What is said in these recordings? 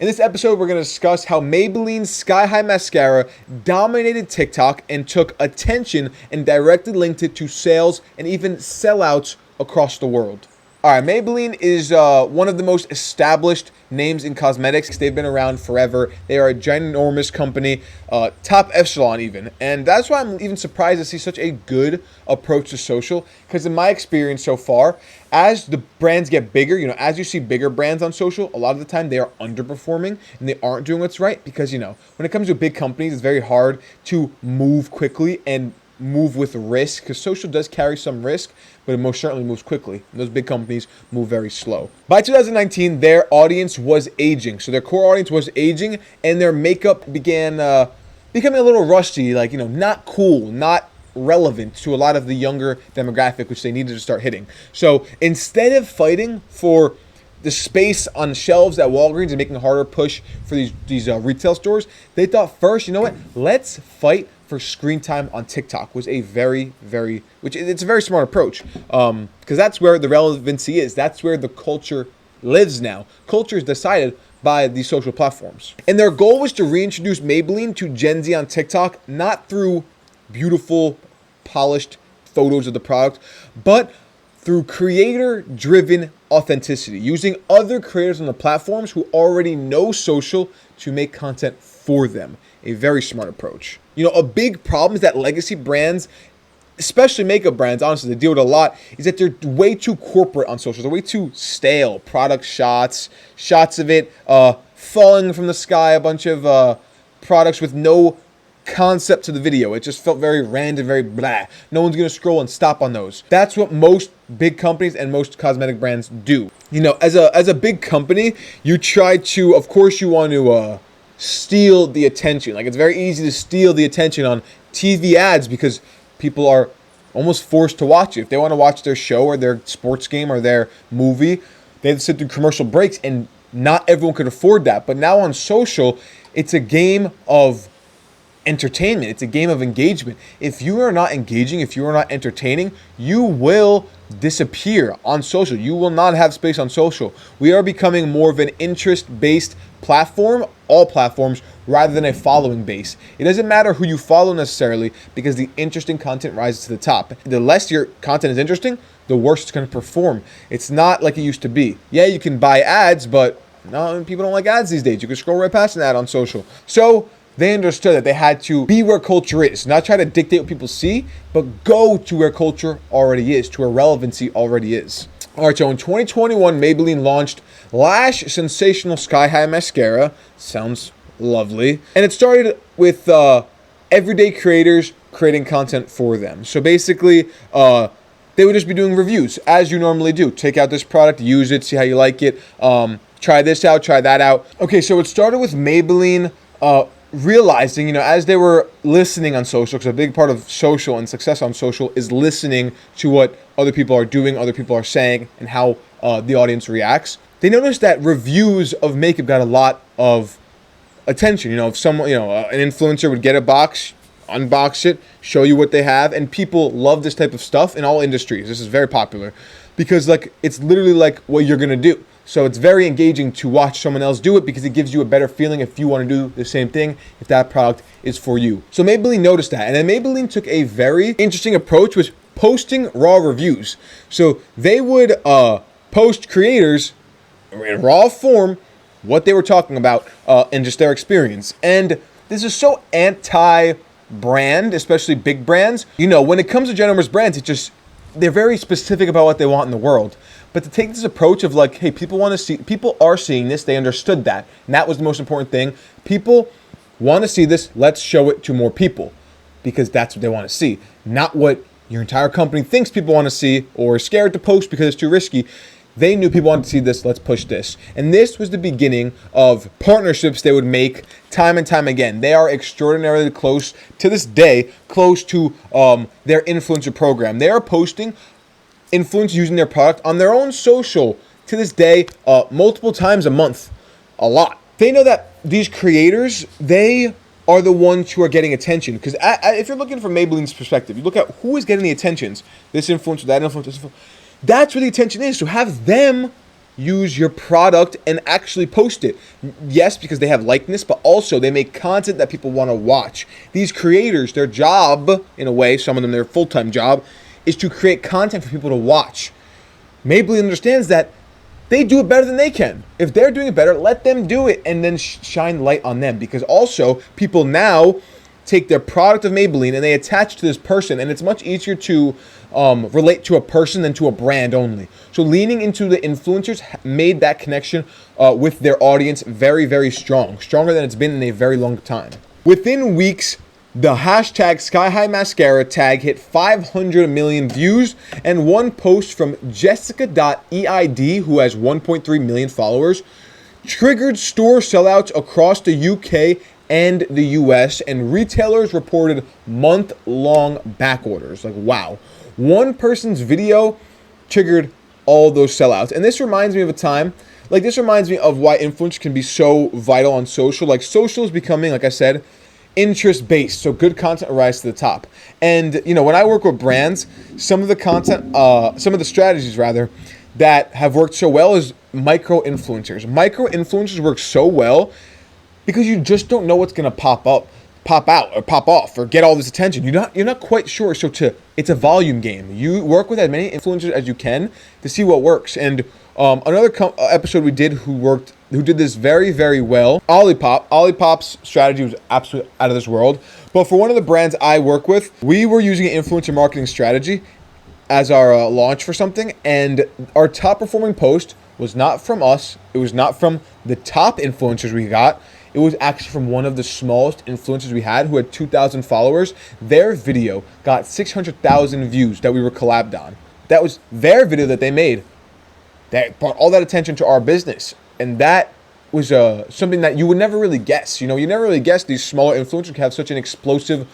In this episode, we're going to discuss how Maybelline's Sky High Mascara dominated TikTok and took attention and directly linked it to sales and even sellouts across the world. Alright, Maybelline is one of the most established names in cosmetics. They've been around forever. They are a ginormous company, top echelon even. And that's why I'm even surprised to see such a good approach to social. Because in my experience so far, as the brands get bigger, as you see bigger brands on social, a lot of the time they are underperforming and they aren't doing what's right. Because, when it comes to big companies, it's very hard to move quickly and move with risk, because social does carry some risk, but it most certainly moves quickly. And those big companies move very slow. By 2019, their audience was aging. So their core audience was aging, and their makeup began becoming a little rusty, not cool, not relevant to a lot of the younger demographic, which they needed to start hitting. So instead of fighting for the space on shelves at Walgreens and making a harder push for these retail stores, they thought first, let's fight for screen time on TikTok. Was a it's a very smart approach, because that's where the relevancy is. That's where the culture lives now. Culture is decided by these social platforms. And their goal was to reintroduce Maybelline to Gen Z on TikTok, not through beautiful, polished photos of the product, but through creator-driven authenticity, using other creators on the platforms who already know social to make content for them. A very smart approach. A big problem is that legacy brands, especially makeup brands, honestly, they deal with a lot, is that they're way too corporate on social. They're way too stale. Product shots of it falling from the sky, a bunch of products with no concept to the video. It just felt very random, very blah. No one's going to scroll and stop on those. That's what most big companies and most cosmetic brands do. As a big company, you try to, of course, you want to steal the attention. It's very easy to steal the attention on TV ads because people are almost forced to watch it. If they want to watch their show or their sports game or their movie, they have to sit through commercial breaks, and not everyone could afford that. But now on social, it's a game of entertainment. It's a game of engagement. If you are not engaging, if you are not entertaining, you will disappear on social. You will not have space on social. We are becoming more of an interest-based platform, all platforms, rather than a following base. It doesn't matter who you follow necessarily, because the interesting content rises to the top. The less your content is interesting, the worse it's going to perform. It's not like it used to be. Yeah, you can buy ads, but no, people don't like ads these days. You can scroll right past an ad on social. So they understood that they had to be where culture is, not try to dictate what people see, but go to where culture already is, to where relevancy already is. All right, so in 2021, Maybelline launched Lash Sensational Sky High Mascara. Sounds lovely. And it started with everyday creators creating content for them. So basically, they would just be doing reviews, as you normally do. Take out this product, use it, see how you like it. Try this out, try that out. Okay, so it started with Maybelline realizing, as they were listening on social, because a big part of social and success on social is listening to what other people are doing, other people are saying, and how the audience reacts. They noticed that reviews of makeup got a lot of attention. If someone, an influencer would get a box, unbox it, show you what they have, and people love this type of stuff in all industries. This is very popular because it's literally like what you're gonna do. So it's very engaging to watch someone else do it, because it gives you a better feeling if you want to do the same thing, if that product is for you. So Maybelline noticed that, and then Maybelline took a very interesting approach, was posting raw reviews. So they would post creators in raw form what they were talking about and just their experience. And this is so anti-brand, especially big brands. When it comes to ginormous brands, they're very specific about what they want in the world. But to take this approach of hey, people are seeing this, they understood that. And that was the most important thing. People want to see this, let's show it to more people, because that's what they want to see. Not what your entire company thinks people want to see, or are scared to post because it's too risky. They knew people wanted to see this, let's push this. And this was the beginning of partnerships they would make time and time again. They are extraordinarily close, to this day, close to their influencer program. They are posting influencers using their product on their own social to this day, multiple times a month, a lot. They know that these creators, they are the ones who are getting attention. Because if you're looking from Maybelline's perspective, you look at who is getting the attentions. This influencer, that influencer, this influencer. That's where the attention is. So have them use your product and actually post it. Yes, because they have likeness, but also they make content that people want to watch. These creators, their job, in a way, some of them their full-time job, is to create content for people to watch. Maybelline understands that they do it better than they can. If they're doing it better, let them do it and then shine light on them. Because also, people now take their product of Maybelline and they attach to this person, and it's much easier to relate to a person than to a brand only. So leaning into the influencers made that connection with their audience very, very strong. Stronger than it's been in a very long time. Within weeks, the hashtag Sky High Mascara tag hit 500 million views, and one post from Jessica.eid, who has 1.3 million followers, triggered store sellouts across the UK and the US, and retailers reported month-long back orders. Like, wow. One person's video triggered all those sellouts. And this reminds me of a time, like this reminds me of why influence can be so vital on social. Like social is becoming, like I said, interest-based, so good content rise to the top. And you know, when I work with brands, some of the content, some of the strategies rather, that have worked so well is micro-influencers. Micro-influencers work so well because you just don't know what's gonna pop out, or pop off, or get all this attention. You're not quite sure. So it's a volume game. You work with as many influencers as you can to see what works. And another episode we did who did this very, very well, Olipop. Olipop's strategy was absolutely out of this world. But for one of the brands I work with, we were using an influencer marketing strategy as our launch for something, and our top performing post was not from us. It was not from the top influencers we got. It was actually from one of the smallest influencers we had, who had 2,000 followers. Their video got 600,000 views that we were collabed on. That was their video that they made. That brought all that attention to our business. And that was something that you would never really guess. You know, you never really guess these smaller influencers have such an explosive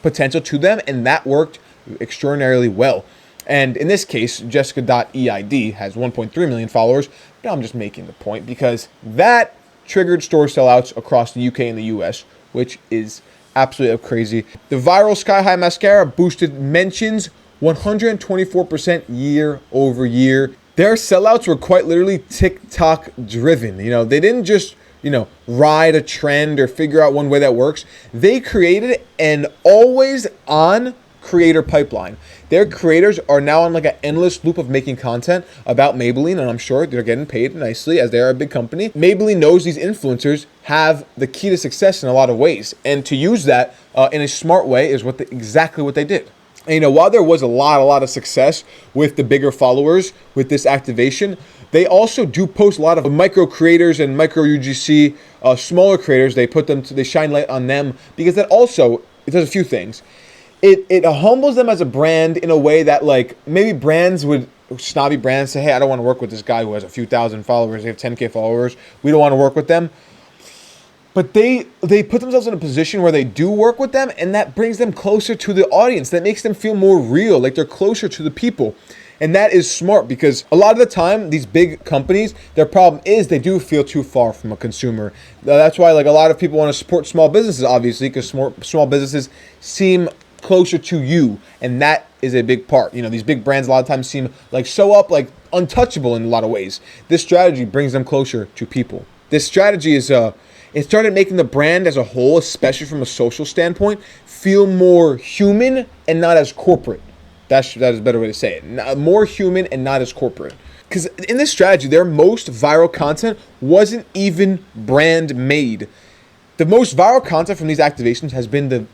potential to them. And that worked extraordinarily well. And in this case, Jessica.eid has 1.3 million followers. Now I'm just making the point because that triggered store sellouts across the UK and the US, which is absolutely crazy. The viral Sky High Mascara boosted mentions 124% year over year. Their sellouts were quite literally TikTok driven. You know, they didn't just, you know, ride a trend or figure out one way that works. They created an always on creator pipeline. Their creators are now on like an endless loop of making content about Maybelline, and I'm sure they're getting paid nicely as they are a big company. Maybelline knows these influencers have the key to success in a lot of ways, and to use that in a smart way is exactly what they did. And you know, while there was a lot of success with the bigger followers with this activation, they also do post a lot of micro creators and micro UGC, smaller creators. They shine light on them because that also, it does a few things. It humbles them as a brand in a way that, like, maybe snobby brands say, hey, I don't want to work with this guy who has a few thousand followers. They have 10K followers. We don't want to work with them. But they put themselves in a position where they do work with them, and that brings them closer to the audience. That makes them feel more real, like they're closer to the people. And that is smart because a lot of the time, these big companies, their problem is they do feel too far from a consumer. That's why, like, a lot of people want to support small businesses, obviously, because small businesses seem closer to you, and that is a big part. You know, these big brands a lot of times seem like like untouchable in a lot of ways. This strategy brings them closer to people. This strategy is it started making the brand as a whole, especially from a social standpoint, feel more human and not as corporate. That is a better way to say it. More human and not as corporate. Because in this strategy, their most viral content wasn't even brand made. The most viral content from these activations has been the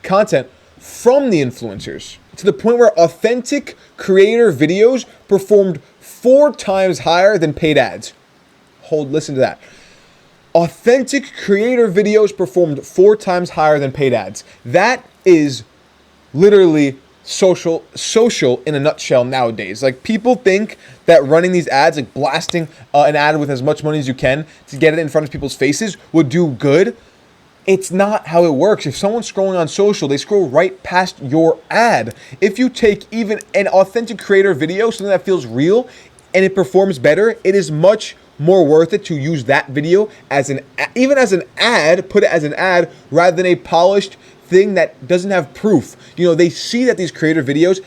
content from the influencers, to the point where authentic creator videos performed 4 times higher than paid ads. Listen to that. Authentic creator videos performed 4 times higher than paid ads. That is literally social in a nutshell nowadays. Like, people think that running these ads, like blasting an ad with as much money as you can to get it in front of people's faces, would do good. It's not how it works. If someone's scrolling on social, they scroll right past your ad. If you take even an authentic creator video, something that feels real, and it performs better, it is much more worth it to use that video as even as an ad, put it as an ad, rather than a polished thing that doesn't have proof. You know, they see that these creator videos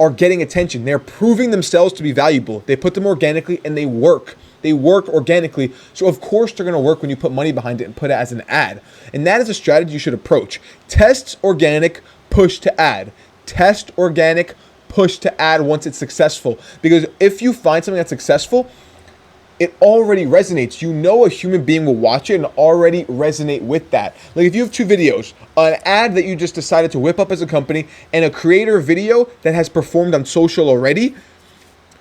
are getting attention. They're proving themselves to be valuable. They put them organically and they work. They work organically. So of course they're going to work when you put money behind it and put it as an ad. And that is a strategy you should approach. Test organic, push to ad. Test organic, push to ad once it's successful. Because if you find something that's successful, it already resonates. You know a human being will watch it and already resonate with that. Like if you have two videos, an ad that you just decided to whip up as a company and a creator video that has performed on social already,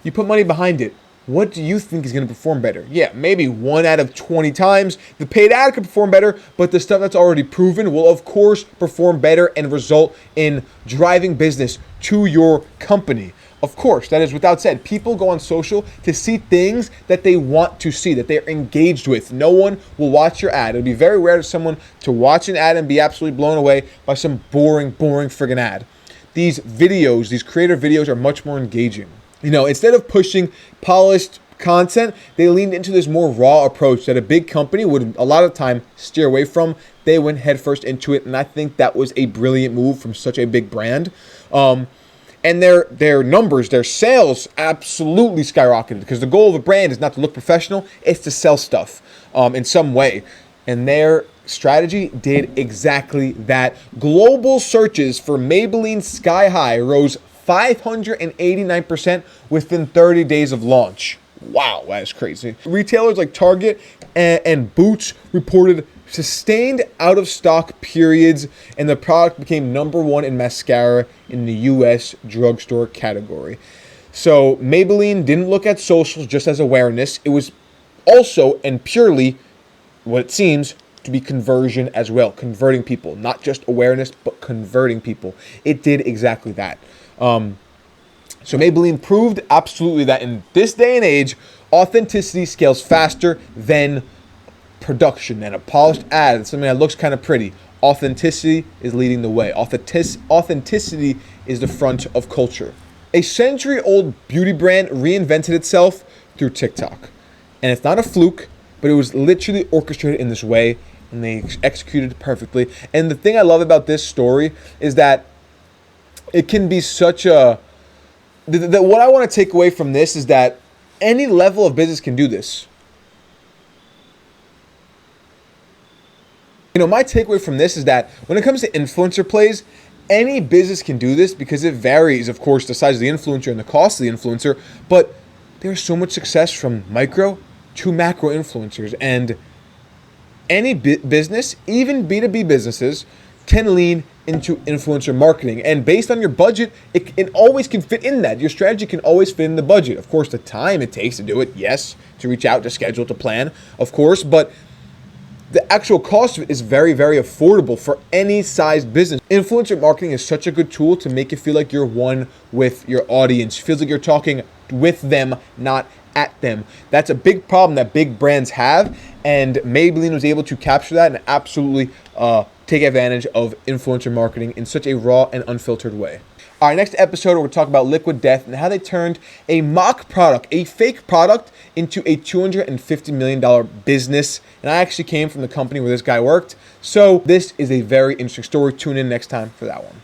you put money behind it. What do you think is going to perform better? Yeah, maybe 1 out of 20 times. The paid ad could perform better, but the stuff that's already proven will of course perform better and result in driving business to your company. Of course, that is without said. People go on social to see things that they want to see, that they're engaged with. No one will watch your ad. It would be very rare for someone to watch an ad and be absolutely blown away by some boring friggin' ad. These videos, these creator videos are much more engaging. You know, instead of pushing polished content, they leaned into this more raw approach that a big company would a lot of time steer away from. They went headfirst into it, and I think that was a brilliant move from such a big brand. And their numbers, their sales absolutely skyrocketed because the goal of a brand is not to look professional, it's to sell stuff in some way. And their strategy did exactly that. Global searches for Maybelline Sky High rose 589% within 30 days of launch. Wow, that is crazy. Retailers like Target and Boots reported sustained out-of-stock periods, and the product became #1 in mascara in the US drugstore category. So Maybelline didn't look at socials just as awareness. It was also and purely what it seems to be conversion as well, converting people, not just awareness, but converting people. It did exactly that. So Maybelline proved absolutely that in this day and age, authenticity scales faster than production, and a polished ad, something that looks kind of pretty. Authenticity is leading the way. Authenticity is the front of culture. A century-old beauty brand reinvented itself through TikTok. And it's not a fluke, but it was literally orchestrated in this way, and they executed it perfectly. And the thing I love about this story is that it can be such a... what I want to take away from this is that any level of business can do this. You know, my takeaway from this is that when it comes to influencer plays, any business can do this because it varies, of course, the size of the influencer and the cost of the influencer, but there's so much success from micro to macro influencers, and any business, even B2B businesses, can lean into influencer marketing. And based on your budget, it always can fit in that. Your strategy can always fit in the budget. Of course, the time it takes to do it, yes, to reach out, to schedule, to plan, of course, but the actual cost of it is very, very affordable for any size business. Influencer marketing is such a good tool to make it feel like you're one with your audience. It feels like you're talking with them, not at them. That's a big problem that big brands have, and Maybelline was able to capture that and absolutely take advantage of influencer marketing in such a raw and unfiltered way. All right, next episode, we're going to talk about Liquid Death and how they turned a mock product, a fake product, into a $250 million business. And I actually came from the company where this guy worked. So this is a very interesting story. Tune in next time for that one.